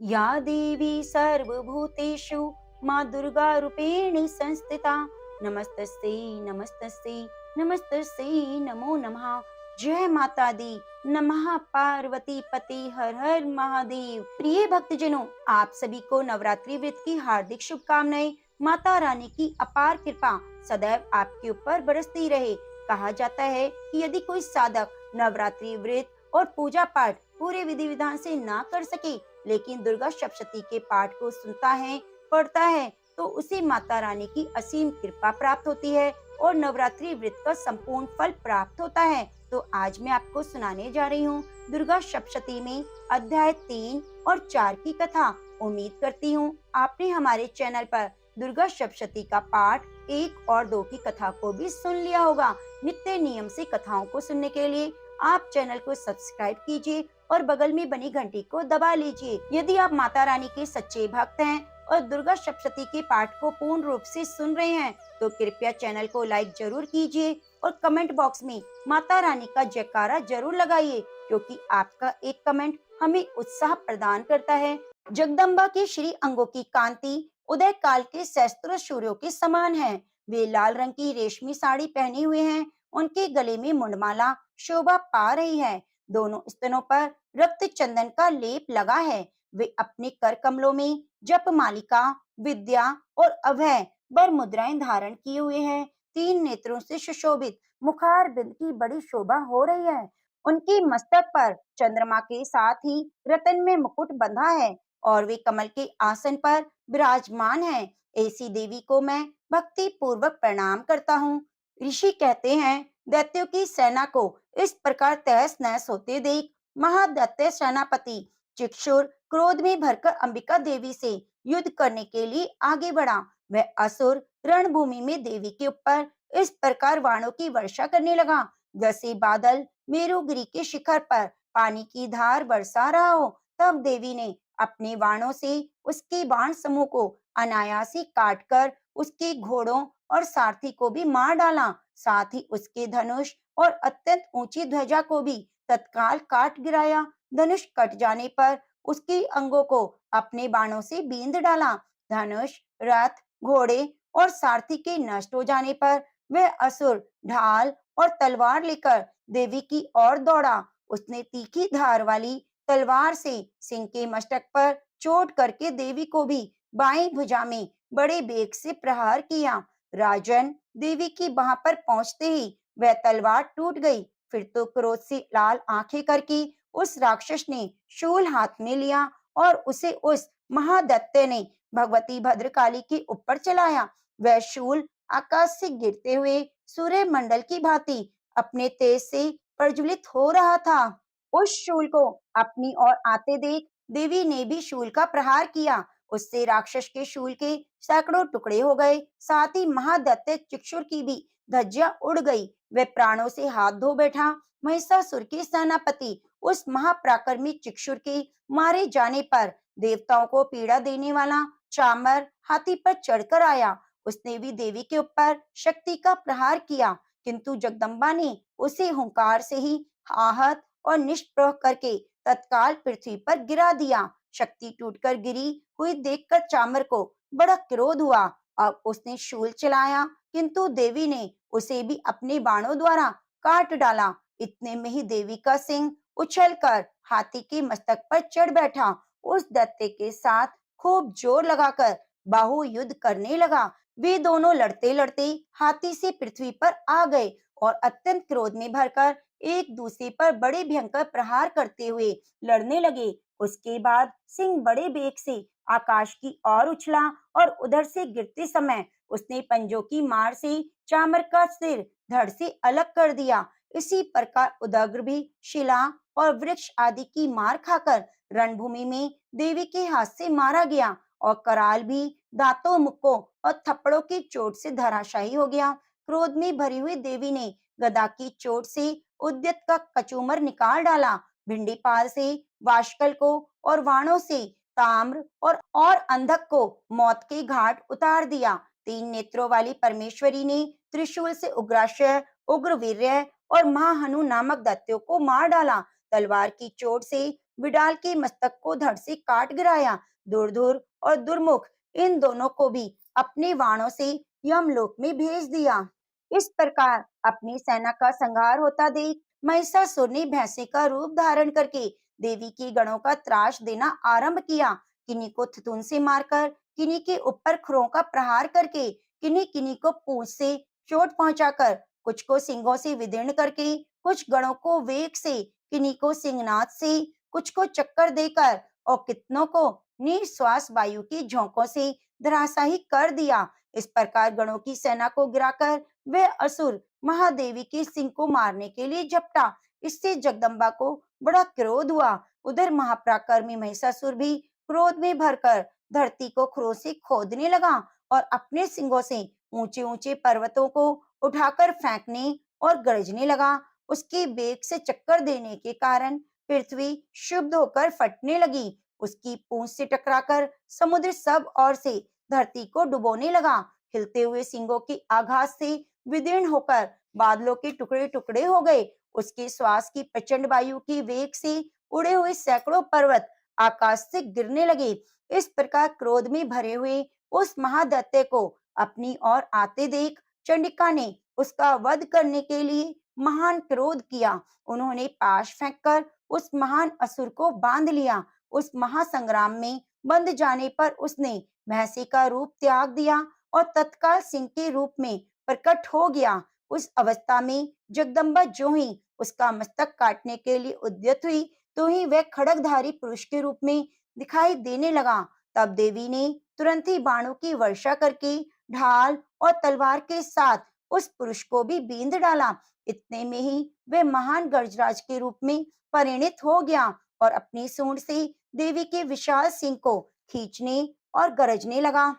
या देवी सर्वभूतेषु माँ दुर्गा रूपेण संस्थिता नमस्तस्यै नमस्तस्यै नमस्तस्यै नमो नमः। जय माता दी। नमः पार्वती पति हर हर महादेव। प्रिय भक्तजनों, आप सभी को नवरात्रि व्रत की हार्दिक शुभकामनाएं। माता रानी की अपार कृपा सदैव आपके ऊपर बरसती रहे। कहा जाता है कि यदि कोई साधक नवरात्रि व्रत और पूजा पाठ पूरे विधि विधान से ना कर सके, लेकिन दुर्गा सप्तशती के पाठ को सुनता है, पढ़ता है, तो उसे माता रानी की असीम कृपा प्राप्त होती है और नवरात्रि व्रत का संपूर्ण फल प्राप्त होता है। तो आज मैं आपको सुनाने जा रही हूँ दुर्गा सप्तशती में अध्याय 3 और 4 की कथा। उम्मीद करती हूँ आपने हमारे चैनल पर दुर्गा सप्तशती का पाठ 1 और 2 की कथा को भी सुन लिया होगा। नित्य नियम से कथाओं को सुनने के लिए आप चैनल को सब्सक्राइब कीजिए और बगल में बनी घंटी को दबा लीजिए। यदि आप माता रानी के सच्चे भक्त हैं और दुर्गा सप्तशती के पाठ को पूर्ण रूप से सुन रहे हैं, तो कृपया चैनल को लाइक जरूर कीजिए और कमेंट बॉक्स में माता रानी का जयकारा जरूर लगाइए, क्योंकि आपका एक कमेंट हमें उत्साह प्रदान करता है। जगदम्बा के श्री अंगों की कांति उदय काल के सहस्त्र सूर्यों के समान है। वे लाल रंग की रेशमी साड़ी पहने हुए हैं। उनके गले में मुंडमाला शोभा पा रही है। दोनों स्तनों पर रक्त चंदन का लेप लगा है। वे अपने कर कमलों में जप मालिका, विद्या और अभय बर मुद्राएं धारण किए हुए हैं। 3 नेत्रों से सुशोभित मुखार बिंद की बड़ी शोभा हो रही है। उनकी मस्तक पर चंद्रमा के साथ ही रतन में मुकुट बंधा है और वे कमल के आसन पर विराजमान है। ऐसी देवी को मैं भक्ति पूर्वक प्रणाम करता हूँ। ऋषि कहते हैं, दैत्यों की सेना को इस प्रकार तहस नहस होते देख महादैत्य सेनापति चिक्षुर क्रोध में भरकर अंबिका देवी से युद्ध करने के लिए आगे बढ़ा। वह असुर रणभूमि में देवी के ऊपर इस प्रकार बाणों की वर्षा करने लगा, जैसे बादल मेरुगिरी के शिखर पर पानी की धार बरसा रहा हो। तब देवी ने अपने बाणों से उसके बाण समूह को अनायास ही काटकर उसके घोड़ों और सारथी को भी मार डाला। साथ ही उसके धनुष और अत्यंत ऊंची ध्वजा को भी तत्काल काट गिराया। धनुष कट जाने पर उसके अंगों को अपने बाणों से बींध डाला। धनुष, रथ, घोड़े और सारथी के नष्ट हो जाने पर वह असुर ढाल और तलवार लेकर देवी की ओर दौड़ा। उसने तीखी धार वाली तलवार से सिंह के मस्तक पर चोट करके देवी को भी बाईं भुजा में बड़े बेग से प्रहार किया। राजन, देवी की बाह पर पहुंचते ही वह तलवार टूट गई। फिर तो क्रोध से लाल आंखें करके उस राक्षस ने शूल हाथ में लिया और उसे उस महादैत्य ने भगवती भद्रकाली के ऊपर चलाया। वह शूल आकाश से गिरते हुए सूर्य मंडल की भांति अपने तेज से प्रज्वलित हो रहा था। उस शूल को अपनी ओर आते देख देवी ने भी शूल का प्रहार किया। उससे राक्षस के शूल के सैकड़ों टुकड़े हो गए। साथ ही महादैत्य चिक्षुर की भी धज्जियां उड़ गई। वह प्राणों से हाथ धो बैठा। महिषासुर के सेनापति उस महापराक्रमी चिक्षुर के मारे जाने पर देवताओं को पीड़ा देने वाला चामर हाथी पर चढ़कर आया। उसने भी देवी के ऊपर शक्ति का प्रहार किया, किंतु जगदम्बा ने उसे हुंकार से ही आहत और निष्प्रह करके तत्काल पृथ्वी पर गिरा दिया। शक्ति टूटकर गिरी हुई देखकर चामर को बड़ा क्रोध हुआ। अब उसने शूल चलाया, किंतु देवी ने उसे भी अपने बाणों द्वारा काट डाला। इतने में ही देवी का सिंह उछलकर हाथी के मस्तक पर चढ़ बैठा। उस दैत्य के साथ खूब जोर लगाकर बाहु युद्ध करने लगा। वे दोनों लड़ते लड़ते हाथी से पृथ्वी पर आ गए और अत्यंत क्रोध में भरकर एक दूसरे पर बड़े भयंकर प्रहार करते हुए लड़ने लगे। उसके बाद सिंह बड़े बेग से आकाश की ओर उछला और उधर से गिरते समय उसने पंजों की मार से चामर का सिर धड़ से अलग कर दिया। इसी प्रकार उदग्र भी शिला और वृक्ष आदि की मार खाकर रणभूमि में देवी के हाथ से मारा गया और कराल भी दांतों, मुक्कों और थप्पड़ों की चोट से धराशायी हो गया। क्रोध में भरी हुई देवी ने गदा की चोट से उद्यत का कचूमर निकाल डाला। भिंडीपाल से वाशकल को और वाणों से ताम्र और अंधक को मौत के घाट उतार दिया। 3 नेत्रों वाली परमेश्वरी ने त्रिशूल से उग्राशय, उग्रवीर्य और महाहनु नामक दैत्यों को मार डाला। तलवार की चोट से विडाल के मस्तक को धड़ से काट गिराया। दुर्धुर और दुर्मुख इन दोनों को भी अपने वाणों से यमलोक में भेज दिया। इस प्रकार अपनी सेना का संहार होता देख महिषासुर ने भैंसे का रूप धारण करके देवी की गणों का त्रास देना आरंभ किया। किन्हीं को थुथुन से मारकर, किन्हीं के ऊपर खुरों का प्रहार करके, किन्हीं किन्हीं को पूंछ से चोट पहुंचाकर, कुछ को सिंगों से विदीर्ण करके, कुछ गणों को वेग से, किन्हीं को सिंहनाद से, कुछ को चक्कर देकर और कितनों को निश्वास वायु की झोंकों से धराशायी कर दिया। इस प्रकार गणों की सेना को गिराकर वह असुर महादेवी के सिंह को मारने के लिए झपटा। इससे जगदम्बा को बड़ा क्रोध हुआ। उधर महापराक्रमी महिषासुर भी क्रोध में भरकर धरती को खुरों से खोदने लगा और अपने सिंगों से ऊंचे ऊंचे पर्वतों को उठाकर फेंकने और गरजने लगा। उसके बेग से चक्कर देने के कारण पृथ्वी शुद्ध होकर फटने लगी। उसकी पूंछ से टकराकर समुद्र सब ओर से धरती को डुबोने लगा। हिलते हुए सिंगों के आघात से विदीर्ण होकर बादलों के टुकड़े टुकड़े हो गए। उसके श्वास की प्रचंड वायु के वेग से उड़े हुए सैकड़ों पर्वत आकाश से गिरने लगे। इस प्रकार क्रोध में भरे हुए उस महादैत्य को अपनी ओर आते देख चंडिका ने उसका वध करने के लिए महान क्रोध किया। उन्होंने पाश फेंककर उस महान असुर को बांध लिया। उस महासंग्राम में बंध जाने पर उसने भैंसे का रूप त्याग दिया और तत्काल सिंह के रूप में प्रकट हो गया। उस अवस्था में जगदम्बा जो ही उसका मस्तक काटने के लिए उद्यत हुई, तो ही वह खड्गधारी पुरुष के रूप में दिखाई देने लगा। तब देवी ने तुरंत ही बाणों की वर्षा करके ढाल और तलवार के साथ उस पुरुष को भी बींध डाला। इतने में ही वह महान गजराज के रूप में परिणित हो गया और अपनी सूंड से देवी के विशाल सिंह को खींचने और गरजने लगा।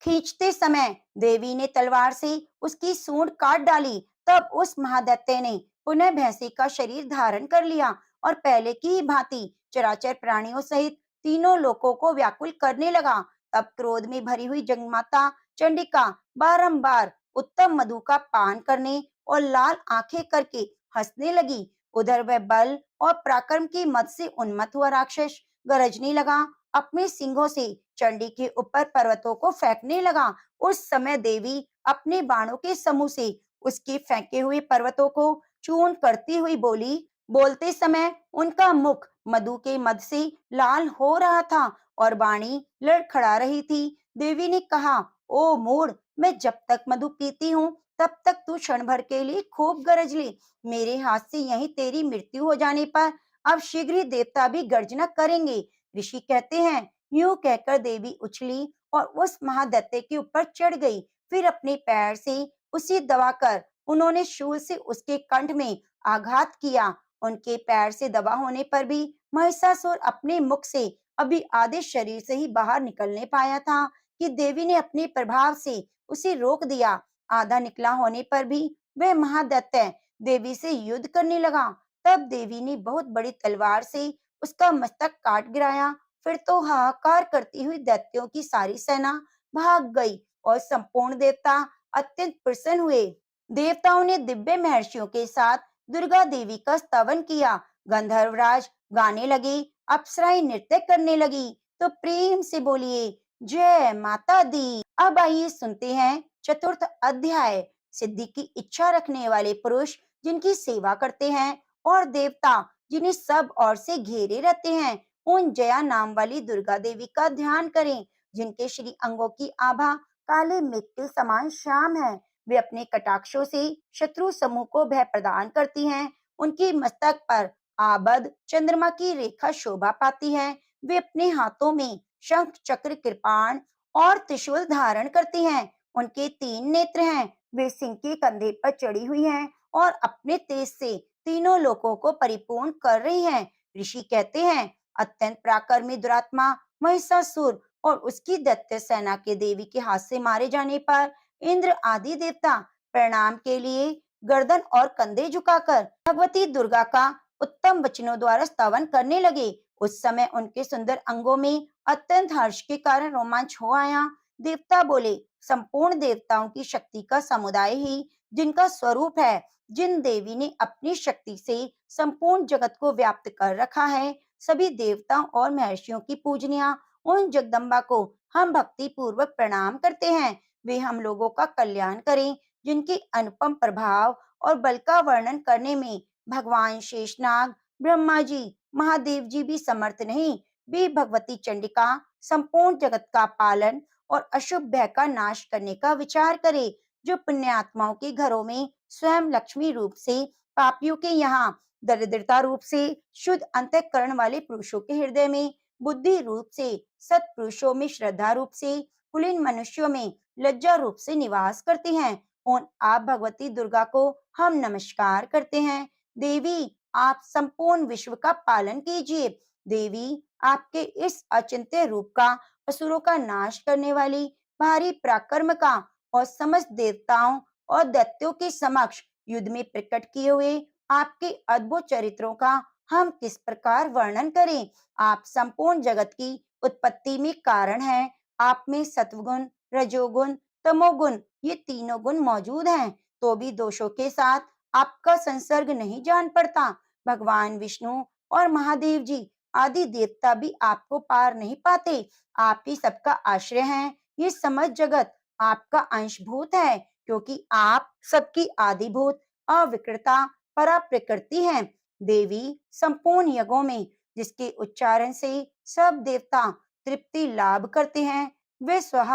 खींचते समय देवी ने तलवार से उसकी सूंड काट डाली। तब उस महादैत्य ने पुनः भैंसे का शरीर धारण कर लिया और पहले की ही भांति चराचर प्राणियों सहित तीनों लोकों को व्याकुल करने लगा। तब क्रोध में भरी हुई जगमाता चंडिका बारंबार उत्तम मधु का पान करने और लाल आंखें करके हंसने लगी। उधर वह बल और पराक्रम की मद से उन्मत्त हुआ राक्षस गरजने लगा। अपने सिंगों से चंडी के ऊपर पर्वतों को फेंकने लगा। उस समय देवी अपने बाणों के समूह से उसके फेंके हुए पर्वतों को चूर्ण करती हुई बोली। बोलते समय उनका मुख मधु के मद से लाल हो रहा था और वाणी लड़खड़ा रही थी। देवी ने कहा, ओ मूढ़, मैं जब तक मधु पीती हूँ तब तक तू क्षण भर के लिए खूब गरज ले। मेरे हाथ से यहीं तेरी मृत्यु हो जाने पर अब शीघ्र ही देवता भी गर्जना करेंगे। ऋषि कहते हैं, यूं कहकर देवी उछली और उस महादैत्य के ऊपर चढ़ गई। फिर अपने पैर से उसे दबाकर उन्होंने शूल से उसके कंठ में आघात किया। उनके पैर से दबा होने पर भी महिषासुर अपने मुख से अभी आधे शरीर से ही बाहर निकलने पाया था कि देवी ने अपने प्रभाव से उसे रोक दिया। आधा निकला होने पर भी वह महादैत्य देवी से युद्ध करने लगा। तब देवी ने बहुत बड़ी तलवार से उसका मस्तक काट गिराया। फिर तो हाहाकार करती हुई दैत्यों की सारी सेना भाग गई और संपूर्ण देवता अत्यंत प्रसन्न हुए। देवताओं ने दिव्य महर्षियों के साथ दुर्गा देवी का स्तवन किया। गंधर्वराज गाने लगे, अप्सराएं नृत्य करने लगी। तो प्रेम से बोलिए, जय माता दी। अब आइए सुनते हैं चतुर्थ अध्याय। सिद्धि की इच्छा रखने वाले पुरुष जिनकी सेवा करते हैं और देवता जिन्हें सब ओर से घेरे रहते हैं, उन जया नाम वाली दुर्गा देवी का ध्यान करें, जिनके श्री अंगों की आभा काले मेघ के समान श्याम है। वे अपने कटाक्षों से शत्रु समूह को भय प्रदान करती हैं। उनकी मस्तक पर आबद चंद्रमा की रेखा शोभा पाती है। वे अपने हाथों में शंख चक्र कृपाण और त्रिशूल धारण करती हैं। उनके 3 नेत्र हैं। वे सिंह के कंधे पर चढ़ी हुई हैं और अपने तेज से तीनों लोकों को परिपूर्ण कर रही हैं। ऋषि कहते हैं, अत्यंत पराक्रमी दुरात्मा महिषासुर और उसकी दैत्य सेना के देवी के हाथ से मारे जाने पर इंद्र आदि देवता प्रणाम के लिए गर्दन और कंधे झुकाकर भगवती दुर्गा का उत्तम वचनों द्वारा स्तवन करने लगे। उस समय उनके सुंदर अंगों में अत्यंत हर्ष के कारण रोमांच हो आया। देवता बोले, संपूर्ण देवताओं की शक्ति का समुदाय ही जिनका स्वरूप है, जिन देवी ने अपनी शक्ति से संपूर्ण जगत को व्याप्त कर रखा है, सभी देवताओं और महर्षियों की पूजनिया उन जगदम्बा को हम भक्ति पूर्वक प्रणाम करते हैं। वे हम लोगों का कल्याण करें। जिनके अनुपम प्रभाव और बल का वर्णन करने में भगवान शेषनाग, ब्रह्मा जी, महादेव जी भी समर्थ नहीं। वे भगवती चंडिका संपूर्ण जगत का पालन और अशुभ भय का नाश करने का विचार करे। जो पुण्यात्माओं के घरों में स्वयं लक्ष्मी रूप से, पापियों के यहाँ दरिद्रता रूप से, शुद्ध अंतःकरण वाले पुरुषों के हृदय में बुद्धि रूप से, सत्पुरुषों में श्रद्धा रूप से, कुलीन मनुष्यों में लज्जा रूप से निवास करती हैं, उन आप भगवती दुर्गा को हम नमस्कार करते हैं। देवी, आप संपूर्ण विश्व का पालन कीजिए। देवी, आपके इस अचिंत्य रूप का, असुरों का नाश करने वाली भारी पराक्रम का और समस्त देवताओं और दैत्यों के समक्ष युद्ध में प्रकट किए हुए आपके अद्भुत चरित्रों का हम किस प्रकार वर्णन करें। आप संपूर्ण जगत की उत्पत्ति में कारण हैं। आप में सत्वगुण, रजोगुण, तमोगुण ये तीनों गुण मौजूद हैं, तो भी दोषों के साथ आपका संसर्ग नहीं जान पड़ता। भगवान विष्णु और महादेव जी आदि देवता भी आपको पार नहीं पाते। आप ही सबका आश्रय हैं। ये समस्त जगत आपका अंशभूत है, क्योंकि आप सबकी आदिभूत, अविकृता, परा प्रकृति हैं। देवी, संपूर्ण यज्ञों में जिसके उच्चारण से सब देवता तृप्ति लाभ करते हैं, वे स्वः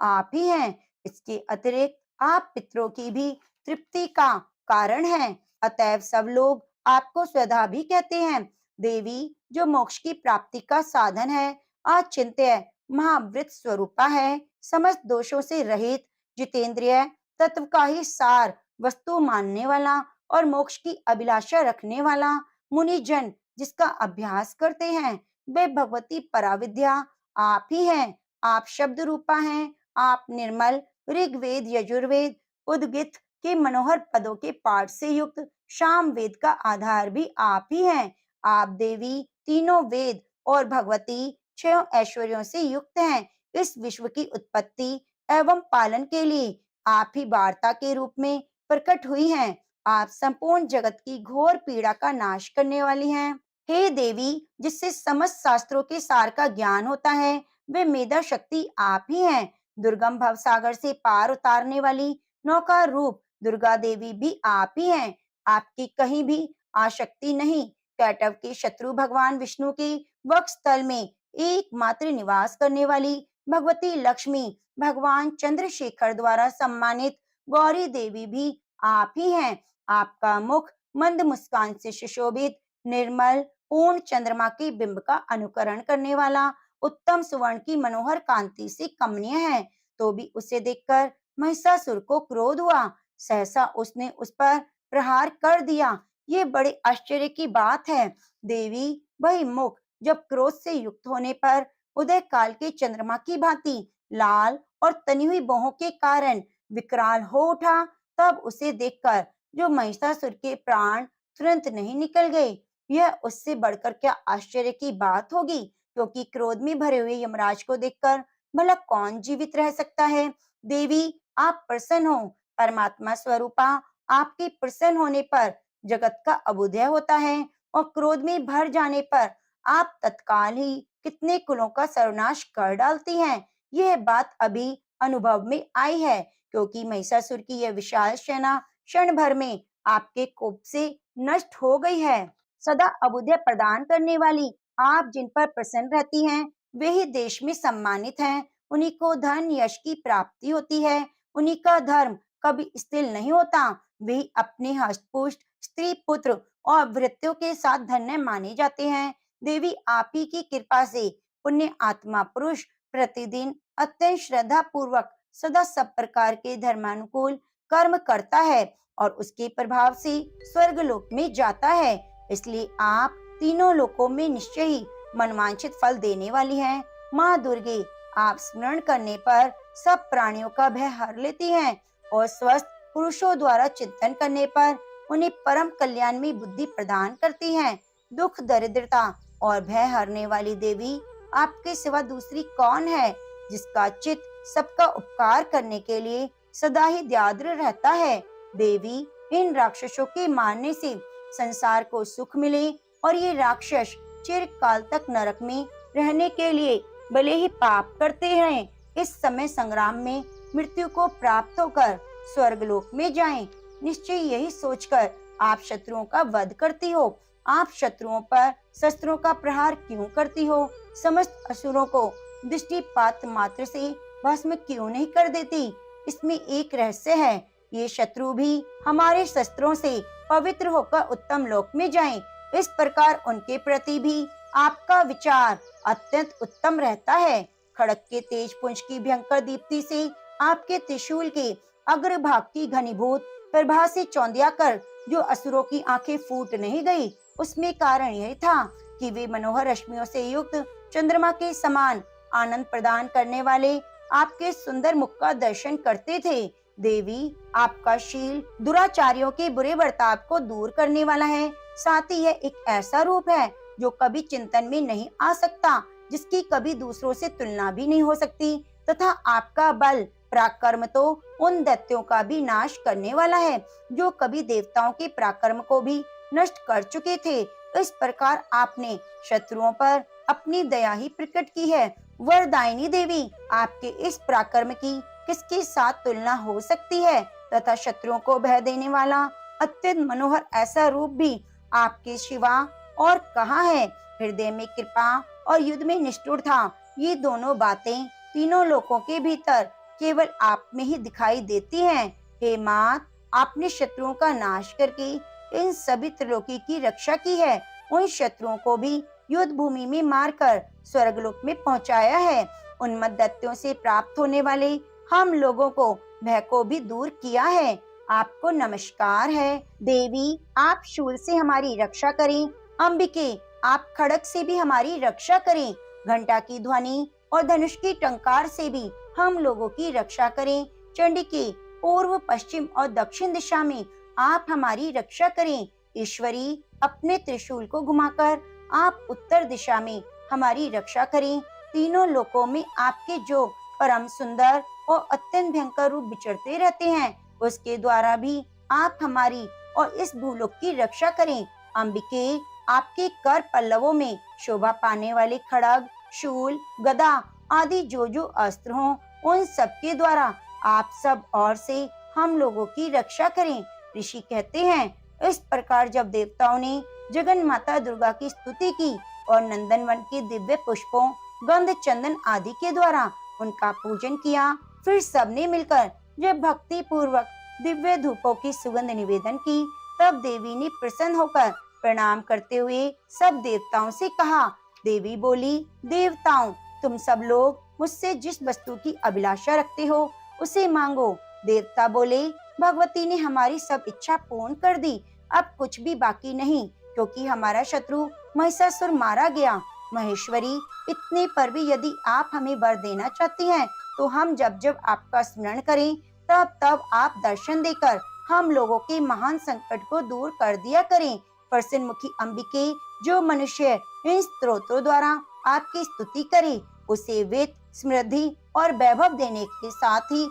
आप ही हैं। इसके अतिरिक्त आप पितरों की भी तृप्ति का कारण हैं। अतएव सब लोग आपको स्वधा भी कहते हैं। देवी, जो मोक्ष की प्राप्ति का साधन है, अचिंत्य महावृत स्वरूपा है, समस्त दोषों से रहित, जितेंद्रिय, तत्व का ही सार वस्तु मानने वाला और मोक्ष की अभिलाषा रखने वाला मुनिजन जिसका अभ्यास करते हैं, वे भगवती पराविद्या आप ही हैं। आप शब्द रूपा हैं। आप निर्मल ऋग्वेद, यजुर्वेद, उद्गीत के मनोहर पदों के पाठ से युक्त शाम वेद का आधार भी आप ही हैं। आप देवी तीनों वेद और भगवती छह ऐश्वर्यों से युक्त हैं। इस विश्व की उत्पत्ति एवं पालन के लिए आप ही वार्ता के रूप में प्रकट हुई हैं। आप संपूर्ण जगत की घोर पीड़ा का नाश करने वाली हैं। हे देवी, जिससे समस्त शास्त्रों के सार का ज्ञान होता है, वे मेधा शक्ति आप ही हैं। दुर्गम भव सागर से पार उतारने वाली नौका रूप दुर्गा देवी भी आप ही हैं। आपकी कहीं भी आसक्ति नहीं। कैटव के शत्रु भगवान विष्णु के वक्षस्थल में एकमात्र निवास करने वाली भगवती लक्ष्मी, भगवान चंद्रशेखर द्वारा सम्मानित गौरी देवी भी आप ही हैं। आपका मुख मंद मुस्कान से सुशोभित, निर्मल, पूर्ण चंद्रमा के बिंब का अनुकरण करने वाला, उत्तम सुवर्ण की मनोहर कांति से कमनीय है। तो भी उसे देखकर महिषासुर को क्रोध हुआ। सहसा उसने उस पर प्रहार कर दिया। ये बड़े आश्चर्य की बात है। देवी, वही मुख जब क्रोध से युक्त होने पर उदय काल के चंद्रमा की भांति लाल और तनी हुई बाहों के कारण विकराल हो उठा, तब उसे देखकर जो महिषासुर के प्राण तुरंत नहीं निकल गए। यह उससे बढ़कर क्या आश्चर्य की बात होगी, क्योंकि क्रोध में भरे हुए यमराज को देखकर भला कौन जीवित रह सकता है। देवी, आप प्रसन्न हो। परमात्मा स्वरूपा आपके प्रसन्न होने पर जगत का अभुदय होता है, और क्रोध में भर जाने पर आप तत्काल ही कितने कुलों का सर्वनाश कर डालती हैं। यह बात अभी अनुभव में आई है, क्योंकि महिषासुर की यह विशाल सेना क्षण भर में आपके कोप से नष्ट हो गई है। सदा अभुदय प्रदान करने वाली आप जिन पर प्रसन्न रहती हैं, वे ही देश में सम्मानित हैं। उन्हीं को धन यश की प्राप्ति होती है। उन्हीं का धर्म कभी स्थिर नहीं होता। वे अपने हष्टपुष्ट स्त्री, पुत्र और भृत्यों के साथ धन्य माने जाते हैं। देवी, आप ही की कृपा से पुण्य आत्मा पुरुष प्रतिदिन अत्यंत श्रद्धा पूर्वक सदा सब प्रकार के धर्मानुकूल कर्म करता है और उसके प्रभाव से स्वर्ग लोक में जाता है। इसलिए आप तीनों लोकों में निश्चय ही मनवांछित फल देने वाली हैं। माँ दुर्गे, आप स्मरण करने पर सब प्राणियों का भय हर लेती हैं और स्वस्थ पुरुषों द्वारा चिंतन करने पर उन्हें परम कल्याण में बुद्धि प्रदान करती हैं। दुख, दरिद्रता और भय हरने वाली देवी, आपके सिवा दूसरी कौन है, जिसका चित्त सबका उपकार करने के लिए सदा ही व्याग्र रहता है। देवी, इन राक्षसों के मारने से संसार को सुख मिले और ये राक्षस चिरकाल तक नरक में रहने के लिए भले ही पाप करते रहें, इस समय संग्राम में मृत्यु को प्राप्त होकर स्वर्गलोक में जाएं। निश्चय यही सोचकर आप शत्रुओं का वध करती हो। आप शत्रुओं पर शस्त्रों का प्रहार क्यों करती हो? समस्त असुरों को दृष्टिपात मात्र से भस्म क्यों नहीं कर देती? इसमें एक रहस्य है। ये शत्रु भी हमारे शस्त्रों से पवित्र होकर उत्तम लोक में जाएं। इस प्रकार उनके प्रति भी आपका विचार अत्यंत उत्तम रहता है। खड़ग के तेज पुंज की भयंकर दीप्ति से आपके त्रिशूल के अग्रभाग की घनीभूत प्रभा से चौंधिया कर जो असुरों की आंखें फूट नहीं गई, उसमें कारण यही था कि वे मनोहर रश्मियों से युक्त चंद्रमा के समान आनंद प्रदान करने वाले आपके सुंदर मुख का दर्शन करते थे। देवी, आपका शील दुराचारियों के बुरे बर्ताव को दूर करने वाला है। साथ ही यह एक ऐसा रूप है जो कभी चिंतन में नहीं आ सकता, जिसकी कभी दूसरों से तुलना भी नहीं हो सकती, तथा आपका बल पराक्रम तो उन दैत्यों का भी नाश करने वाला है जो कभी देवताओं के पराक्रम को भी नष्ट कर चुके थे। इस प्रकार आपने शत्रुओं पर अपनी दया ही प्रकट की है। वरदायिनी देवी, आपके इस पराक्रम की किसके साथ तुलना हो सकती है? तथा शत्रुओं को भय देने वाला अत्यंत मनोहर ऐसा रूप भी आपके सिवा और कहाँ है? हृदय में कृपा और युद्ध में निष्ठुर था। ये दोनों बातें तीनों लोकों के भीतर केवल आप में ही दिखाई देती हैं। हे मात, आपने शत्रुओं का नाश करके इन सभी त्रिलोकी की रक्षा की है। उन शत्रुओं को भी युद्ध भूमि में मारकर स्वर्गलोक में पहुंचाया है। उन्मत्त दैत्यों से प्राप्त होने वाले हम लोगों को भय को भी दूर किया है। आपको नमस्कार है। देवी, आप शूल से हमारी रक्षा करें। अंबिके, आप खड़ग से भी हमारी रक्षा करें। घंटा की ध्वनि और धनुष की टंकार से भी हम लोगों की रक्षा करें। चंडिके, पूर्व पश्चिम और दक्षिण दिशा में आप हमारी रक्षा करें। ईश्वरी, अपने त्रिशूल को घुमाकर आप उत्तर दिशा में हमारी रक्षा करें। तीनों लोकों में आपके जो परम सुंदर और अत्यंत भयंकर रूप विचरते रहते हैं, उसके द्वारा भी आप हमारी और इस भूलोक की रक्षा करें। अंबिके, आपके कर पल्लवों में शोभा पाने वाले खड़ग, शूल, गदा आदि जो अस्त्र हों, उन सब के द्वारा आप सब और से हम लोगों की रक्षा करें। ऋषि कहते हैं, इस प्रकार जब देवताओं ने जगन माता दुर्गा की स्तुति की और नंदनवन के दिव्य पुष्पों, गंध, चंदन आदि के द्वारा उनका पूजन किया, फिर सबने मिलकर जब भक्ति पूर्वक दिव्य धूपों की सुगंध निवेदन की, तब देवी ने प्रसन्न होकर प्रणाम करते हुए सब देवताओं से कहा। देवी बोली, देवताओं, तुम सब लोग मुझसे जिस वस्तु की अभिलाषा रखते हो उसे मांगो। देवता बोले, भगवती ने हमारी सब इच्छा पूर्ण कर दी। अब कुछ भी बाकी नहीं, क्योंकि हमारा शत्रु महिषासुर मारा गया। महेश्वरी, इतने पर भी यदि आप हमें वर देना चाहती हैं, तो हम जब जब आपका स्मरण करें, तब तब आप दर्शन देकर हम लोगों के महान संकट को दूर कर दिया करें। प्रसन्न मुखी अंबिके, जो मनुष्य इन स्तोत्रों द्वारा आपकी स्तुति करे, उसे वित्त, समृद्धि और वैभव देने के साथ ही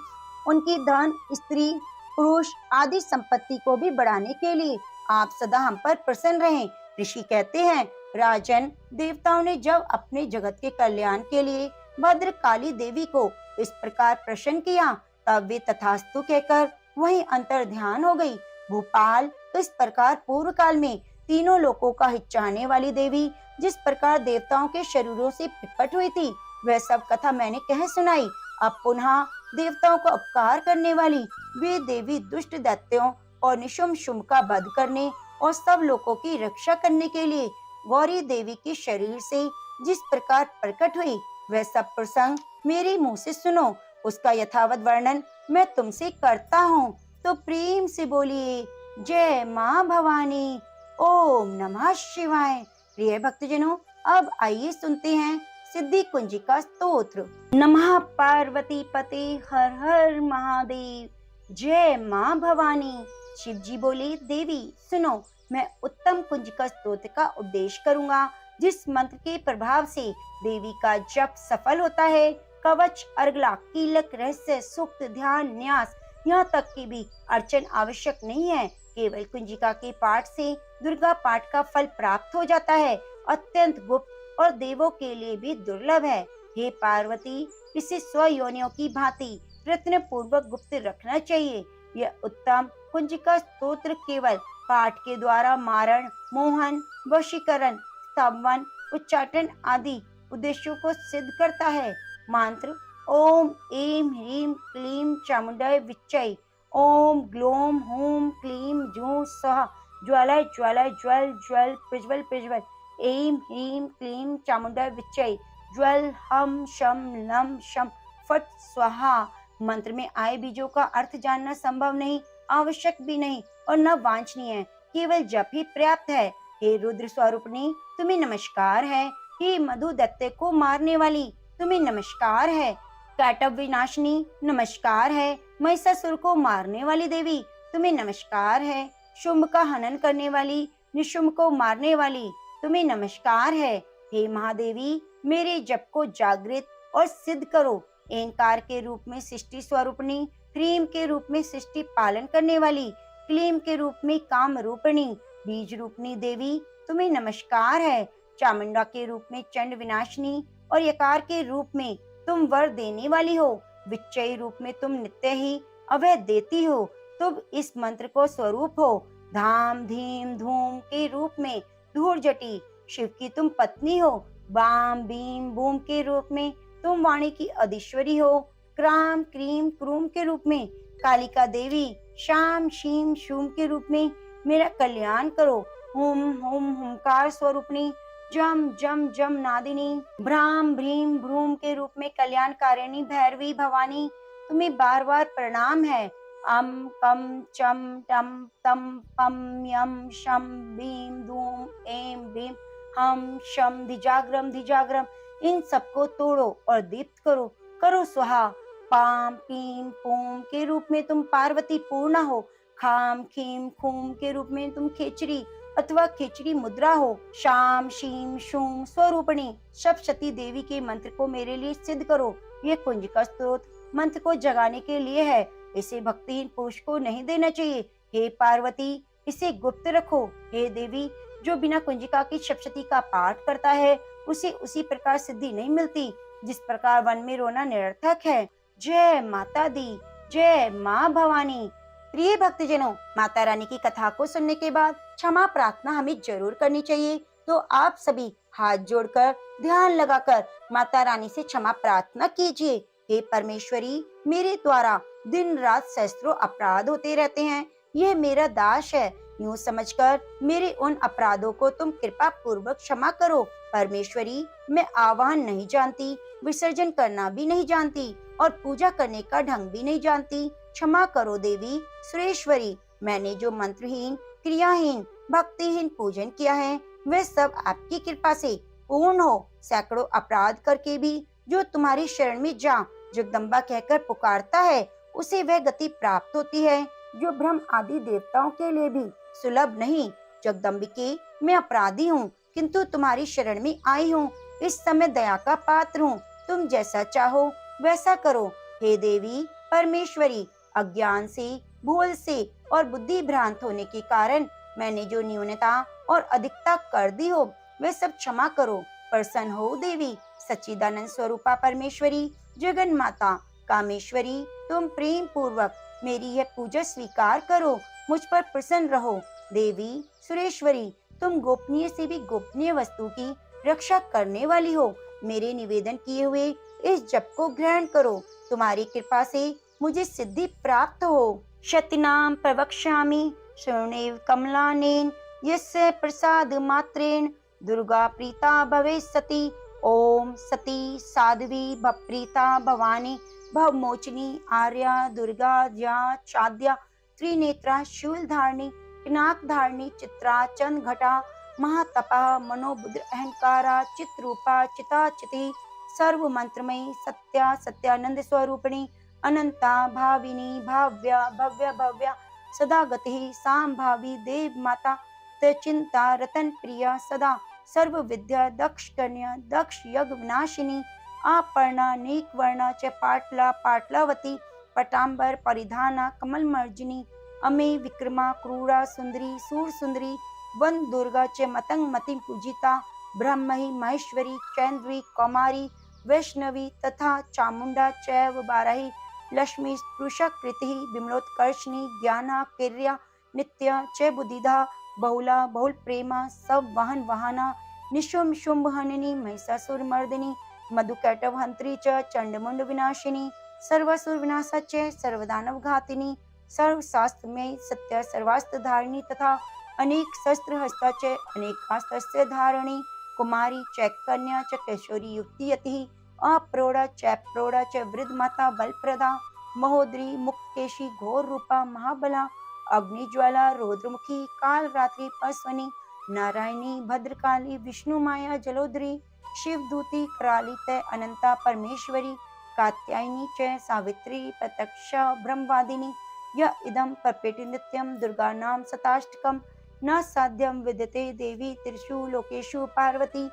उनकी धन, स्त्री, पुरुष आदि संपत्ति को भी बढ़ाने के लिए आप सदा हम पर प्रसन्न रहें। ऋषि कहते हैं, राजन, देवताओं ने जब अपने जगत के कल्याण के लिए भद्रकाली देवी को इस प्रकार प्रसन्न किया, तब वे तथास्तु कहकर वहीं अंतर ध्यान हो गई। भूपाल, इस प्रकार पूर्व काल में तीनों लोकों का हित चाहने वाली देवी जिस प्रकार देवताओं के शरीरों से प्रकट हुई थी, वह सब कथा मैंने कह सुनाई। अब पुनः देवताओं को उपकार करने वाली वे देवी दुष्ट दैत्यों और निशुम शुम का वध करने और सब लोगों की रक्षा करने के लिए गौरी देवी के शरीर से जिस प्रकार प्रकट हुई, वह सब प्रसंग मेरे मुंह से सुनो। उसका यथावत वर्णन मैं तुमसे करता हूँ, तो प्रेम से बोलिए, जय माँ भवानी। ओम नमः शिवाय। प्रिय भक्तजनों, अब आइए सुनते हैं सिद्धि कुंजिका स्तोत्र। नमः पार्वती पते हर हर महादेव। जय माँ भवानी। शिव जी बोले, देवी सुनो, मैं उत्तम कुंजिका स्तोत्र का उपदेश करूंगा, जिस मंत्र के प्रभाव से देवी का जप सफल होता है। कवच, अर्गला, कीलक, रहस्य, सूक्त, ध्यान, न्यास, यहाँ तक की भी अर्चन आवश्यक नहीं है। केवल कुंजिका के पाठ से दुर्गा पाठ का फल प्राप्त हो जाता है। अत्यंत गुप्त और देवों के लिए भी दुर्लभ है। हे पार्वती, इसे स्वयोनियों की भांति प्रयत्न पूर्वक गुप्त रखना चाहिए। यह उत्तम कुंजिका स्तोत्र केवल पाठ के द्वारा मारण, मोहन, वशीकरण, स्तंभन, उच्चाटन आदि उद्देश्यों को सिद्ध करता है। मंत्र: ओम ऐं ह्रीं क्लीं चामुंडाय विच्चै। ओम ग्लौम हूं क्लीं जूं सः। ज्वालाय ज्वालाय ज्वल ज्वल प्रज्वल प्रज्वल। ऐं ह्रीं क्लीं चामुंडाय विच्चै। ज्वल हम शम लम शम फट स्वाहा। मंत्र में आए बीजों का अर्थ जानना संभव नहीं, आवश्यक भी नहीं और न वांछनीय है, केवल जप ही पर्याप्त है। हे रुद्र स्वरूपणी, तुम्हें नमस्कार है। हे मधु दत्ते को मारने वाली, तुम्हें नमस्कार है। कैटव विनाशिनी, नमस्कार है। महिषासुर को मारने वाली देवी, तुम्हें नमस्कार है। शुंभ का हनन करने वाली, निशुंभ को मारने वाली, तुम्हें नमस्कार है। हे महादेवी, मेरे जप को जागृत और सिद्ध करो। एंकार के रूप में सृष्टि स्वरूपणी, ह्रीम के रूप में सृष्टि पालन करने वाली, क्लीम के रूप में काम रूपणी, बीज रूपणी देवी, तुम्हें नमस्कार है। चामुंडा के रूप में चंड विनाशिनी और यकार के रूप में तुम वर देने वाली हो। विच्चय रूप में तुम नित्य ही अभय देती हो। तुम इस मंत्र को स्वरूप हो। धाम धीम धूम के रूप में धूर जटी, शिव की तुम पत्नी हो। बाम बीम बूम के रूप में तुम वाणी की अधीश्वरी हो। क्राम क्रीम क्रूम के रूप में कालिका देवी, शाम शीम शूम के रूप में मेरा कल्याण करो। हुम हुम हुंकार स्वरूपणी, जम जम जम नादिनी, भ्राम भ्रीम भ्रूम के रूप में कल्याणकारिणी भैरवी भवानी, तुम्हें बार बार प्रणाम है। अम कम चम टम तम पम यम शम भीम धूम एम भीम हम शम धिजाग्रम धिजाग्रम, इन सबको तोड़ो और दीप्त करो। करो स्वाहा। पाम पीम पूम के रूप में तुम पार्वती पूर्णा हो। खाम खीम खूम के रूप में तुम खेचरी अथवा खिचड़ी मुद्रा हो। शाम शीम शूम स्वरूपणी सप्तशती देवी के मंत्र को मेरे लिए सिद्ध करो। ये कुंजिका स्तोत्र मंत्र को जगाने के लिए है, इसे भक्तिहीन पुरुष को नहीं देना चाहिए। हे पार्वती, इसे गुप्त रखो। हे देवी, जो बिना कुंजिका की सप्तशती का पाठ करता है उसे उसी प्रकार सिद्धि नहीं मिलती जिस प्रकार वन में रोना निरर्थक है। जय माता दी, जय माँ भवानी। प्रिय भक्तजनों, माता रानी की कथा को सुनने के बाद क्षमा प्रार्थना हमें जरूर करनी चाहिए। तो आप सभी हाथ जोड़कर ध्यान लगाकर माता रानी से क्षमा प्रार्थना कीजिए। हे परमेश्वरी, मेरे द्वारा दिन रात सहस्त्रों अपराध होते रहते हैं, यह मेरा दास है, यूं समझकर मेरे उन अपराधों को तुम कृपा पूर्वक क्षमा करो। परमेश्वरी, मैं आवाहन नहीं जानती, विसर्जन करना भी नहीं जानती और पूजा करने का ढंग भी नहीं जानती। क्षमा करो देवी सुरेश्वरी। मैंने जो मंत्रहीन, क्रियाहीन, भक्तिहीन पूजन किया है वह सब आपकी कृपा से पूर्ण हो। सैकड़ों अपराध करके भी जो तुम्हारी शरण में जा जगदम्बा कहकर पुकारता है उसे वह गति प्राप्त होती है जो ब्रह्म आदि देवताओं के लिए भी सुलभ नहीं। जगदम्बिके, मैं अपराधी हूँ किंतु तुम्हारी शरण में आई हूँ। इस समय दया का पात्र हूँ, तुम जैसा चाहो वैसा करो। हे देवी परमेश्वरी, अज्ञान से, भूल से और बुद्धि भ्रांत होने के कारण मैंने जो न्यूनता और अधिकता कर दी हो वे सब क्षमा करो। प्रसन्न हो देवी सच्चिदानंद स्वरूपा परमेश्वरी, जगन माता कामेश्वरी, तुम प्रेम पूर्वक मेरी यह पूजा स्वीकार करो, मुझ पर प्रसन्न रहो। देवी सुरेश्वरी, तुम गोपनीय से भी गोपनीय वस्तु की रक्षा करने वाली हो। मेरे निवेदन किए हुए इस जप को ग्रहण करो, तुम्हारी कृपा से मुझे सिद्धि प्राप्त हो। शतिनाम प्रवक्ष्यामि शरणेव कमलानेन, यस्य प्रसाद मात्रेण दुर्गा प्रीता भवेत् सती। ओम सती साध्वी भवप्रीता भवानी भवमोचनी आर्या दुर्गा या चाद्या त्रिनेत्रा शूलधारिणी पिनाकधारिणी चित्रा चंद्रघटा महातपा मनोबुद्ध अहंकारा चित्रूपा चिताचिति सर्व मंत्रमयी सत्या सत्यानंद स्वरूपिणी अनंता भाविनी भाव्या भव्य भव्या सदा गति सांभावी देव माता चिंता रतन प्रिया सदा सर्व विद्या दक्ष कन्या दक्ष यज्ञ विनाशिनी आपर्णा नीक वर्णा च पाटला पाटलावती पटांबर परिधाना कमल मर्जिनी अमे विक्रमा क्रूरा सुंदरी सूर सुंदरी वन दुर्गा च मतंग मति पूजिता ब्रह्महि महेश्वरी चैन्द्री कौमारी वैष्णवी तथा चामुंडा चैव बारहि लक्ष्मी स्पृशकृतिः विमलोत्कर्षिणी ज्ञाना कीर्या नित्या च बुद्धिदा बहुला बहुल प्रेमा सब वाहन वाहना निशुम शुंभ हननी महिषासुर मर्दिनी मधुकैटव हंत्री च चंडमुंड विनाशिनी सर्वासुर विनाशा च सर्वदानव घातिनी सर्वशास्त्रमय सत्य सर्वास्त्र धारिणी तथा अनेक शस्त्र हस्ता च अनेकास्त्र धारिणी कुमारी च कन्या च किशोरी युक्ति यति अप्रौढ़ा च प्रौढ़ा च वृद्ध माता बलप्रदा महोदरी मुक्तकेशी घोर रूपा महाबला अग्निज्वाला रौद्रमुखी काल रात्रि पार्श्वनी नारायणी भद्रकाली विष्णु माया जलोदरी शिवदूती कराली तय अनंता परमेश्वरी कात्यायनी च सावित्री प्रत्यक्षा ब्रह्मवादिनी य इदं परपेटि नित्यं दुर्गा नाम शताष्टकम् न साध्यं विद्यते देवी त्रिषु लोकेषु पार्वती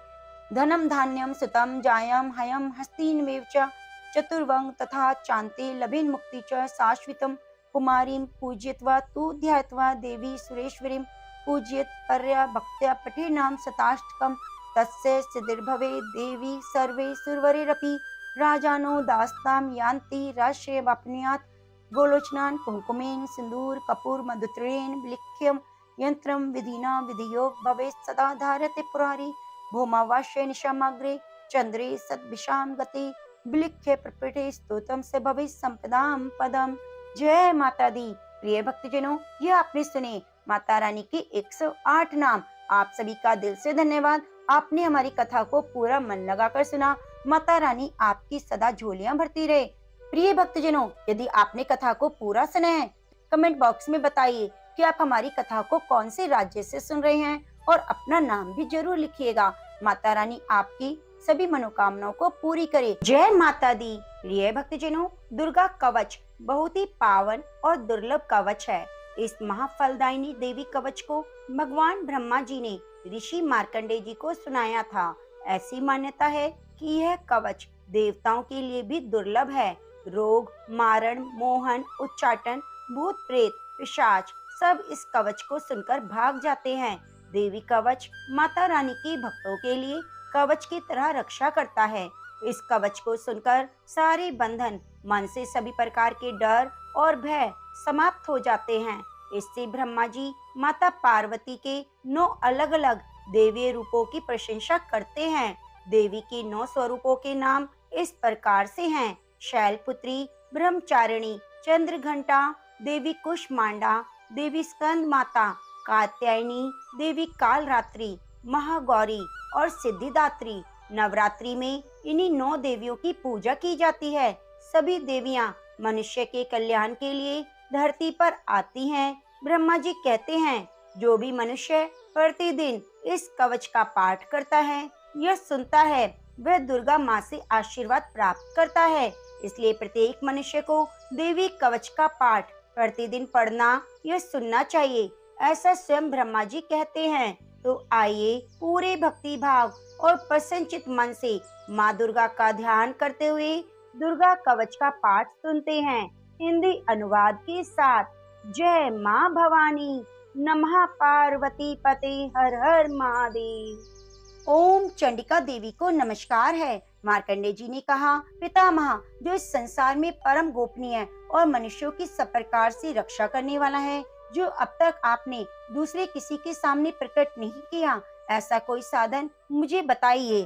धनं धान्यं सुतं जायं हयं हस्तिनमेव च चतुर्वंग तथा चान्ते लभेन मुक्ति च शाश्वतं कुमारीं पूजयित्वा तु ध्यात्वा देवी सुरेश्वरीं पूजयेत् पर्या भक्त्या पठे नाम शताष्टकम् तस्य सिद्धिर्भवे देवी सर्वे सुरवरेरपि राजानो दास्तां यान्ति राष्ट्रेवाप्नुयात् गोलोचनान् कुंकुमेन सिंदूर कपूर मधुत्रेण लिख्यं यंत्रं विधिना विधियोग भवेत् सदा धारते पुरारी भौमावास्ये निशामाग्रे चंद्रे सद्भिषां गते विलिख्य प्रपटे स्तोत्रम से भवेत् संपदां पदम। जय माता दी। प्रिय भक्तजनों, यह आपने सुने माता रानी के 108 नाम। आप सभी का दिल से धन्यवाद। आपने हमारी कथा को पूरा मन लगाकर सुना। माता रानी आपकी सदा झोलियां भरती रहे। प्रिय भक्तजनों, यदि आपने कथा को पूरा सुना है, कमेंट बॉक्स में बताइए कि आप हमारी कथा को कौन से राज्य से सुन रहे हैं और अपना नाम भी जरूर लिखिएगा। माता रानी आपकी सभी मनोकामनाओं को पूरी करे। जय माता दी। प्रिय भक्तजनों, दुर्गा कवच बहुत ही पावन और दुर्लभ कवच है। इस महाफलदायिनी देवी कवच को भगवान ब्रह्मा जी ने ऋषि मार्कंडेय जी को सुनाया था। ऐसी मान्यता है कि यह कवच देवताओं के लिए भी दुर्लभ है। रोग, मारण, मोहन, उच्चाटन, भूत प्रेत, पिशाच सब इस कवच को सुनकर भाग जाते हैं। देवी कवच माता रानी के भक्तों के लिए कवच की तरह रक्षा करता है। इस कवच को सुनकर सारे बंधन, मन से सभी प्रकार के डर और भय समाप्त हो जाते हैं। इससे ब्रह्मा जी माता पार्वती के 9 अलग अलग देवीय रूपों की प्रशंसा करते हैं। देवी के 9 स्वरूपों के नाम इस प्रकार से हैं: शैलपुत्री, ब्रह्मचारिणी, चंद्रघंटा, देवी कुष्मांडा, देवी स्कंद माता, कात्यायनी, देवी कालरात्रि, महागौरी और सिद्धिदात्री। नवरात्रि में इन्हीं 9 देवियों की पूजा की जाती है। सभी देवियां मनुष्य के कल्याण के लिए धरती पर आती हैं। ब्रह्मा जी कहते हैं, जो भी मनुष्य प्रतिदिन इस कवच का पाठ करता है या सुनता है, वह दुर्गा माँ से आशीर्वाद प्राप्त करता है। इसलिए प्रत्येक मनुष्य को देवी कवच का पाठ प्रतिदिन पढ़ना या सुनना चाहिए, ऐसा स्वयं ब्रह्मा जी कहते हैं। तो आइए पूरे भक्ति भाव और प्रसन्नचित मन से माँ दुर्गा का ध्यान करते हुए दुर्गा कवच का पाठ सुनते हैं हिंदी अनुवाद के साथ। जय माँ भवानी, नमः पार्वती पते, हर हर महादेव। ओम चंडिका देवी को नमस्कार है। मार्कंडेय जी ने कहा, पितामह जो इस संसार में परम गोपनीय और मनुष्यों की सब प्रकार से रक्षा करने वाला है, जो अब तक आपने दूसरे किसी के सामने प्रकट नहीं किया, ऐसा कोई साधन मुझे बताइए।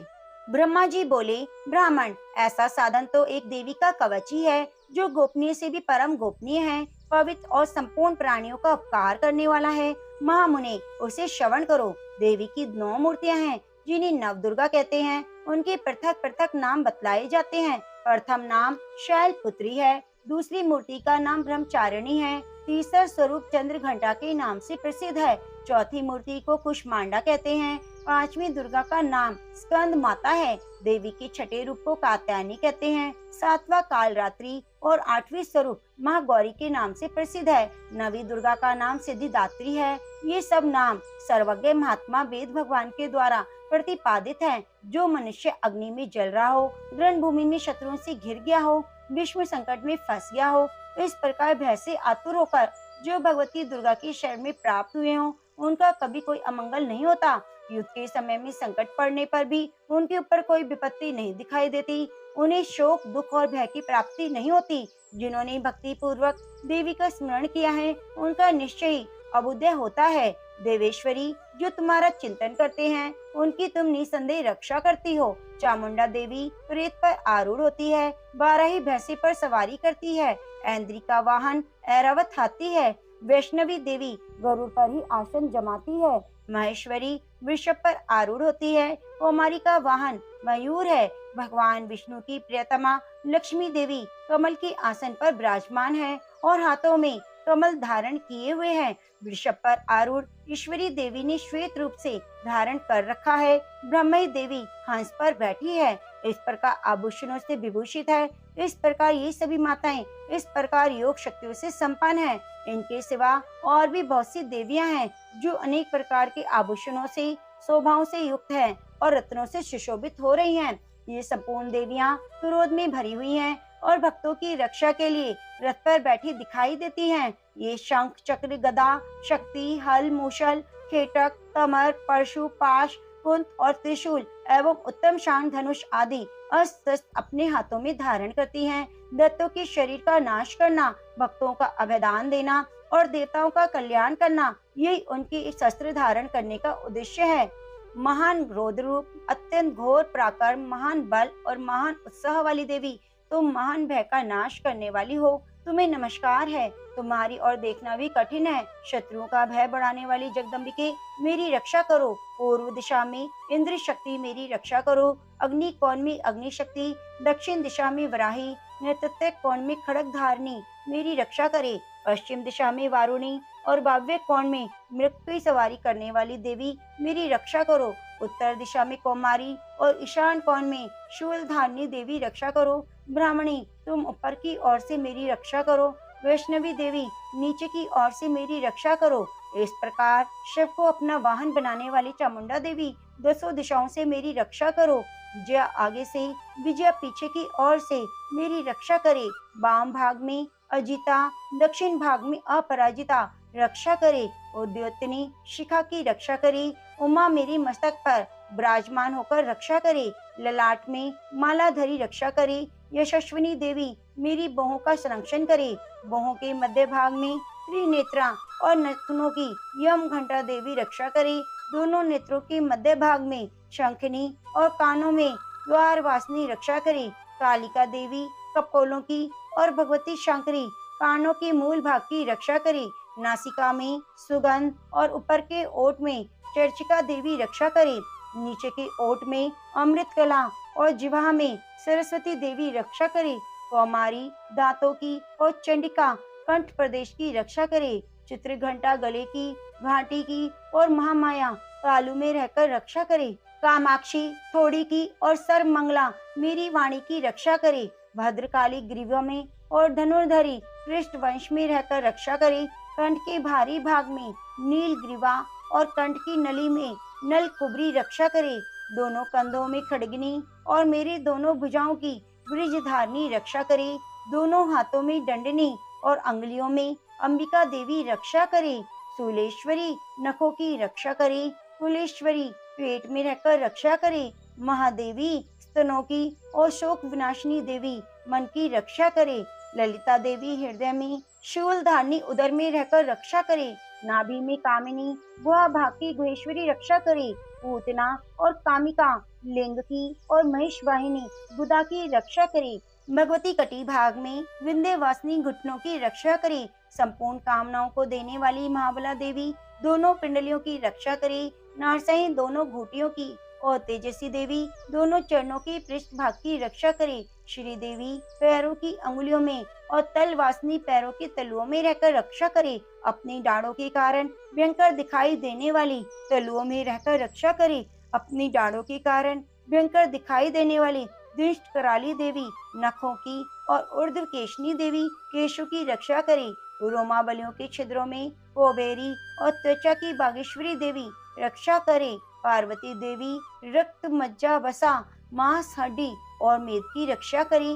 ब्रह्मा जी बोले, ब्राह्मण, ऐसा साधन तो एक देवी का कवच ही है, जो गोपनीय से भी परम गोपनीय है, पवित्र और संपूर्ण प्राणियों का उपकार करने वाला है। महामुने, उसे श्रवण करो। देवी की 9 मूर्तियां हैं, जिन्हें नवदुर्गा कहते हैं। उनके पृथक पृथक नाम बतलाए जाते हैं। प्रथम नाम शैलपुत्री है, दूसरी मूर्ति का नाम ब्रह्मचारिणी है, तीसरा स्वरूप चंद्रघंटा के नाम से प्रसिद्ध है, चौथी मूर्ति को कुष्मांडा कहते हैं, पांचवी दुर्गा का नाम स्कंद माता है, देवी के छठे रूप को कात्यायनी कहते हैं, सातवां कालरात्रि और 8वीं स्वरूप महागौरी के नाम से प्रसिद्ध है, 9वीं दुर्गा का नाम सिद्धिदात्री है। ये सब नाम सर्वज्ञ महात्मा वेद भगवान के द्वारा प्रतिपादित हैं। जो मनुष्य अग्नि में जल रहा हो, रणभूमि में शत्रुओं से घिर गया हो, विश्व संकट में फंस गया हो, इस प्रकार भय से आतुर होकर जो भगवती दुर्गा की शरण में प्राप्त हुए हों, उनका कभी कोई अमंगल नहीं होता। युद्ध के समय में संकट पड़ने पर भी उनके ऊपर कोई विपत्ति नहीं दिखाई देती। उन्हें शोक, दुख और भय की प्राप्ति नहीं होती। जिन्होंने भक्ति पूर्वक देवी का स्मरण किया है, उनका निश्चय ही अभुदय होता है। देवेश्वरी, जो तुम्हारा चिंतन करते हैं, उनकी तुम निसंदेह रक्षा करती हो। चामुंडा देवी प्रेत पर आरूढ़ होती है, 12 ही भैंसे पर सवारी करती है। ऐन्द्री का वाहन ऐरावत हाथी है। वैष्णवी देवी गरुड़ पर ही आसन जमाती है। महेश्वरी वृषभ पर आरूढ़ होती है। कौमारी का वाहन मयूर है। भगवान विष्णु की प्रियतमा लक्ष्मी देवी कमल के आसन पर विराजमान है और हाथों में कमल धारण किए हुए हैं। वृषभ पर आरूढ़ ईश्वरी देवी ने श्वेत रूप से धारण कर रखा है। ब्रह्मई देवी हंस पर बैठी है, इस प्रकार आभूषणों से विभूषित है। इस प्रकार ये सभी माताएं इस प्रकार योग शक्तियों से संपन्न है। इनके सिवा और भी बहुत सी देवियां हैं जो अनेक प्रकार के आभूषणों से, शोभाओं से युक्त हैं और रत्नों से सुशोभित हो रही हैं। ये संपूर्ण देवियां क्रोध में भरी हुई हैं और भक्तों की रक्षा के लिए रथ पर बैठी दिखाई देती हैं। ये शंख, चक्र, गदा, शक्ति, हल, मूषल, खेटक, कमर, परशु, पाश, कुंत और त्रिशूल एवं उत्तम शान धनुष आदि अस्त्र शस्त्र अपने हाथों में धारण करती हैं। दैत्यों के शरीर का नाश करना, भक्तों का अभयदान देना और देवताओं का कल्याण करना, यही उनकी इस शस्त्र धारण करने का उद्देश्य है। महान क्रोध रूप, अत्यंत घोर पराक्रम, महान बल और महान उत्साह वाली देवी, तुम महान भय का नाश करने वाली हो। तुम्हें नमस्कार है। तुम्हारी ओर देखना भी कठिन है। शत्रुओं का भय बढ़ाने वाली जगदम्बिके, मेरी रक्षा करो। पूर्व दिशा में इंद्र शक्ति, मेरी रक्षा करो। अग्नि कोण में अग्नि शक्ति, दक्षिण दिशा में वराही, नैऋत्य कोण में खड़ग धारणी, मेरी रक्षा करे। पश्चिम दिशा में वारुणी और वायव्य कोण में मृग की सवारी करने वाली देवी, मेरी रक्षा करो। उत्तर दिशा में कौमारी और ईशान कोण में शूल धारणी देवी, रक्षा करो। ब्राह्मणी, तुम ऊपर की ओर से मेरी रक्षा करो। वैष्णवी देवी, नीचे की ओर से मेरी रक्षा करो। इस प्रकार शिव को अपना वाहन बनाने वाली चामुंडा देवी, 200 दिशाओं से मेरी रक्षा करो। जया आगे से, विजया पीछे की ओर से मेरी रक्षा करे। वाम भाग में अजिता, दक्षिण भाग में अपराजिता रक्षा करे। उद्योतनी शिखा की रक्षा करे। उमा मेरी मस्तक पर विराजमान होकर रक्षा करे। ललाट में मालाधरी रक्षा करे। यशस्विनी देवी मेरी बाहों का संरक्षण करे। बाहों के मध्य भाग में त्रिनेत्रा और नथनों की यम घंटा देवी रक्षा करे। दोनों नेत्रों के मध्य भाग में शंखनी और कानों में द्वार वासनी रक्षा करे। कालिका देवी कपोलों की और भगवती शंकरी कानों के मूल भाग की रक्षा करे। नासिका में सुगंध और ऊपर के ओठ में चर्चिका देवी रक्षा करे। नीचे के ओठ में अमृत कला और जिह्वा में सरस्वती देवी रक्षा करे। कौमारी दांतों की और चंडिका कंठ प्रदेश की रक्षा करे। चित्रघंटा गले की, घाटी की और महामाया तालु में रहकर रक्षा करे। कामाक्षी थोड़ी की और सर्वमंगला मेरी वाणी की रक्षा करे। भद्रकाली ग्रीवा में और धनुर्धरी कृष्ण वंश में रहकर रक्षा करे। कंठ के भारी भाग में नील ग्रीवा और कंठ की नली में नल कुबरी रक्षा करे। दोनों कंधों में खड़गनी और मेरे दोनों भुजाओं की ब्रिजधारणी रक्षा करे। दोनों हाथों में दंडनी और अंगुलियों में अंबिका देवी रक्षा करे। शूलेश्वरी नखों की रक्षा करे। कुलेश्वरी पेट में रहकर रक्षा करे। महादेवी स्तनों की और शोक विनाशिनी देवी मन की रक्षा करे। ललिता देवी हृदय में, शूल धारणी उदर में रहकर रक्षा करे। नाभि में कामिनी, गुहा भाग की गुहेश्वरी रक्षा करे। पूतना और कामिका लिंग की और महिष वाहिनी गुदा की रक्षा करे। भगवती कटी भाग में विंध्यवासिनी घुटनों की रक्षा करे। संपूर्ण कामनाओं को देने वाली महाबला देवी दोनों पिंडलियों की रक्षा करे। नारसही दोनों घुटियों की और तेजस्वी देवी दोनों चरणों की पृष्ठ भाग की रक्षा करे। श्री देवी पैरों की अंगुलियों में और तलवासनी पैरों के तलुओं में रहकर रक्षा करे। अपनी डाढ़ों के कारण भयंकर दिखाई देने वाली तलुओं में रहकर रक्षा करे। अपनी डाढ़ों के कारण भयंकर दिखाई देने वाली दुष्ट कराली देवी नखों की और ऊर्ध्व केशनी देवी केशों की रक्षा करे। रोमावलियों के छिद्रों में कोबेरी और त्वचा की बागेश्वरी देवी रक्षा करे। पार्वती देवी रक्त, मज्जा, वसा, मांस, हड्डी और मेद की रक्षा करे।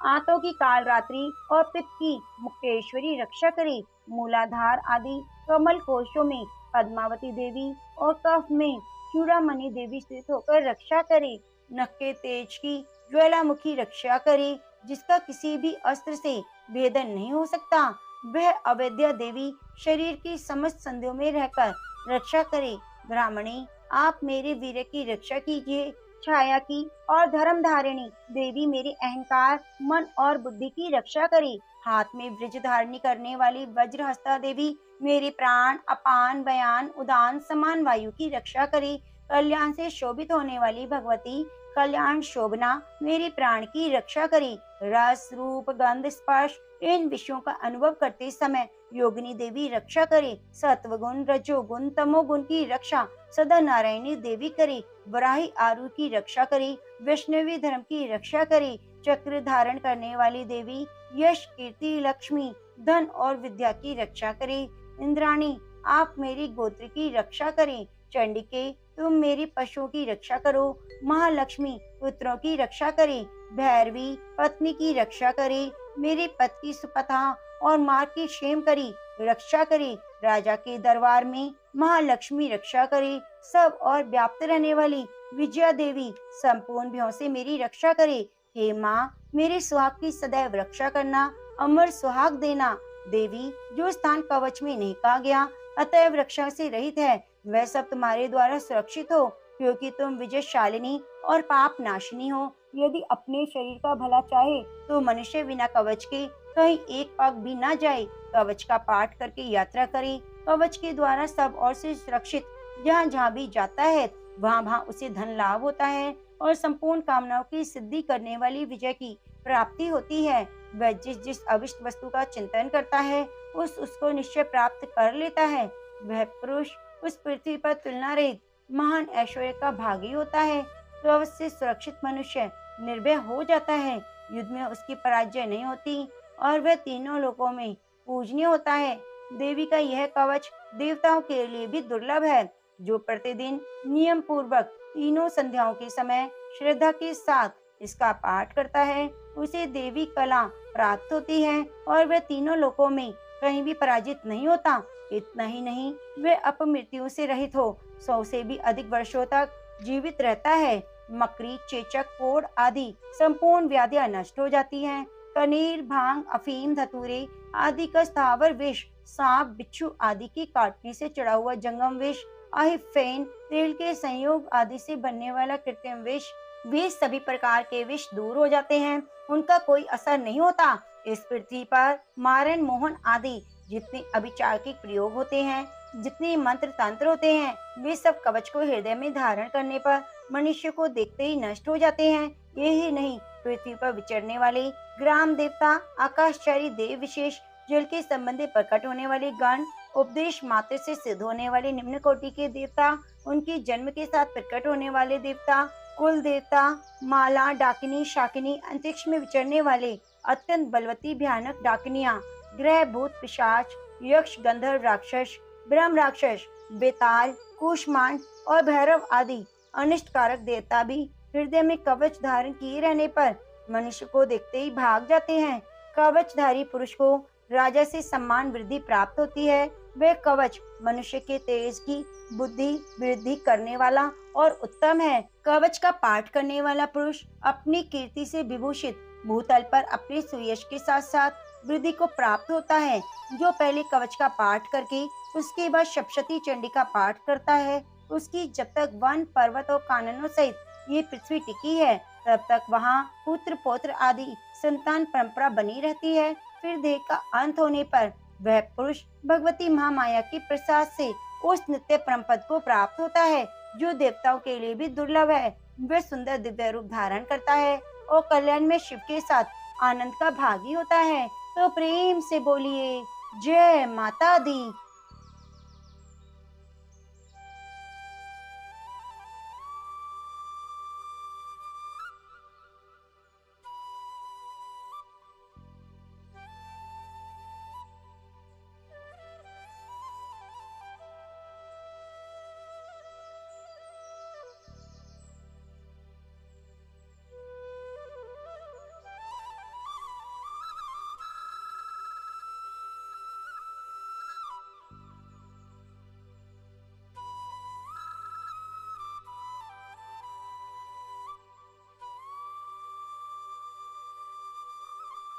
आंतों की काल रात्रि और पित्त की मुक्तेश्वरी रक्षा करे। मूलाधार आदि कमल कोशों में पद्मावती देवी और कफ में चूड़ामणि देवी स्थित होकर रक्षा करे। नख के तेज की ज्वालामुखी रक्षा करे, जिसका किसी भी अस्त्र से भेदन नहीं हो सकता। वह अवैद्या देवी शरीर की समस्त संधियों में रहकर रक्षा करे। ब्राह्मणी, आप मेरे वीर की रक्षा कीजिए। छाया की और धर्म धारिणी देवी मेरे अहंकार, मन और बुद्धि की रक्षा करे। हाथ में वज्र धारणी करने वाली वज्रहस्ता देवी मेरे प्राण, अपान, बयान, उदान, समान वायु की रक्षा करे। कल्याण से शोभित होने वाली भगवती कल्याण शोभना मेरे प्राण की रक्षा करे। रस, रूप, गंध, स्पर्श इन विषयों का अनुभव करते समय योगिनी देवी रक्षा करे। सत्वगुण, रजोगुण, तमोगुण की रक्षा सदा नारायणी देवी करे। वराही आरु की रक्षा करे। वैष्णवी धर्म की रक्षा करे। चक्र धारण करने वाली देवी यश, कीर्ति, लक्ष्मी, धन और विद्या की रक्षा करे। इंद्राणी, आप मेरी गोत्र की रक्षा करें। चंडिके, तुम मेरी पशुओं की रक्षा करो। महालक्ष्मी, पुत्रों की रक्षा करे। भैरवी, पत्नी की रक्षा करे। मेरे पति की सुपथा और मार्ग की क्षेम करी रक्षा करे। राजा के दरबार में महालक्ष्मी रक्षा करे। सब और व्याप्त रहने वाली विजया देवी संपूर्ण भयों से मेरी रक्षा करे। हे माँ, मेरे सुहाग की सदैव रक्षा करना, अमर सुहाग देना। देवी, जो स्थान कवच में नहीं कहा गया अतएव रक्षा से रहित है, वह सब तुम्हारे द्वारा सुरक्षित हो, क्योंकि तुम विजयशालिनी और पाप नाशिनी हो। यदि अपने शरीर का भला चाहे तो मनुष्य बिना कवच के कहीं एक पग भी न जाए। कवच का पाठ करके यात्रा करे। कवच के द्वारा सब और से सुरक्षित जहाँ जहाँ भी जाता है वहाँ वहाँ उसे धन लाभ होता है और संपूर्ण कामनाओं की सिद्धि करने वाली विजय की प्राप्ति होती है। वह जिस जिस अविष्ट वस्तु का चिंतन करता है उसको निश्चय प्राप्त कर लेता है। वह पुरुष उस पृथ्वी पर तुलना रहित महान ऐश्वर्य का भागी होता है। तो अवश्य सुरक्षित मनुष्य निर्भय हो जाता है। युद्ध में उसकी पराजय नहीं होती और वह तीनों लोकों में पूजनीय होता है। देवी का यह कवच देवताओं के लिए भी दुर्लभ है। जो प्रतिदिन नियम पूर्वक तीनों संध्याओं के समय श्रद्धा के साथ इसका पाठ करता है उसे देवी कला प्राप्त होती है और वह तीनों लोकों में कहीं भी पराजित नहीं होता। इतना ही नहीं, वह अपमृत्यु से रहित हो 100 से भी अधिक वर्षों तक जीवित रहता है। मकड़ी, चेचक, कोढ़ आदि संपूर्ण व्याधियां नष्ट हो जाती हैं। कनीर, भांग, अफीम, धतूरे आदि का स्थावर विष, सांप, बिच्छू आदि के काटने से चढ़ा हुआ जंगम विष, अहिफेन, तेल के संयोग आदि से बनने वाला कृत्रिम विष, वे सभी प्रकार के विष दूर हो जाते हैं। उनका कोई असर नहीं होता। इस पृथ्वी पर मारण, मोहन आदि जितने अभिचार के प्रयोग होते हैं, जितने मंत्र तंत्र होते हैं, वे सब कवच को हृदय में धारण करने पर मनुष्य को देखते ही नष्ट हो जाते हैं। यही नहीं, पृथ्वी पर विचरने वाले ग्राम देवता, आकाशचारी देव विशेष, जल के संबंधी प्रकट होने वाले गण, उपदेश मात्र से सिद्ध होने वाले निम्न कोटि के देवता, उनके जन्म के साथ प्रकट होने वाले देवता, कुल देवता, माला, डाकिनी, शाकिनी, अंतरिक्ष में विचरने वाले अत्यंत बलवती भयानक डाकिनियां, ग्रह, भूत, पिशाच, यक्ष, गंधर्व, राक्षस, ब्रह्म राक्षस, बेताल, कुष्मांड और भैरव आदि अनिष्टकारक देवता भी हृदय में कवच धारण किए रहने पर मनुष्य को देखते ही भाग जाते हैं। कवचधारी पुरुष को राजा से सम्मान वृद्धि प्राप्त होती है। वह कवच मनुष्य के तेज की बुद्धि वृद्धि करने वाला और उत्तम है। कवच का पाठ करने वाला पुरुष अपनी कीर्ति से विभूषित भूतल पर अपने सुयश के साथ साथ वृद्धि को प्राप्त होता है। जो पहले कवच का पाठ करके उसके बाद सप्तशती चंडी का पाठ करता है, उसकी जब तक वन, पर्वत और काननों सहित ये पृथ्वी टिकी है तब तक वहाँ पुत्र, पौत्र आदि संतान परंपरा बनी रहती है। फिर देह का अंत होने पर वह पुरुष भगवती महामाया के प्रसाद से उस नित्य परम पद को प्राप्त होता है जो देवताओं के लिए भी दुर्लभ है। वह सुंदर दिव्य रूप धारण करता है और कल्याण में शिव के साथ आनंद का भागी होता है। तो प्रेम से बोलिए जय माता दी।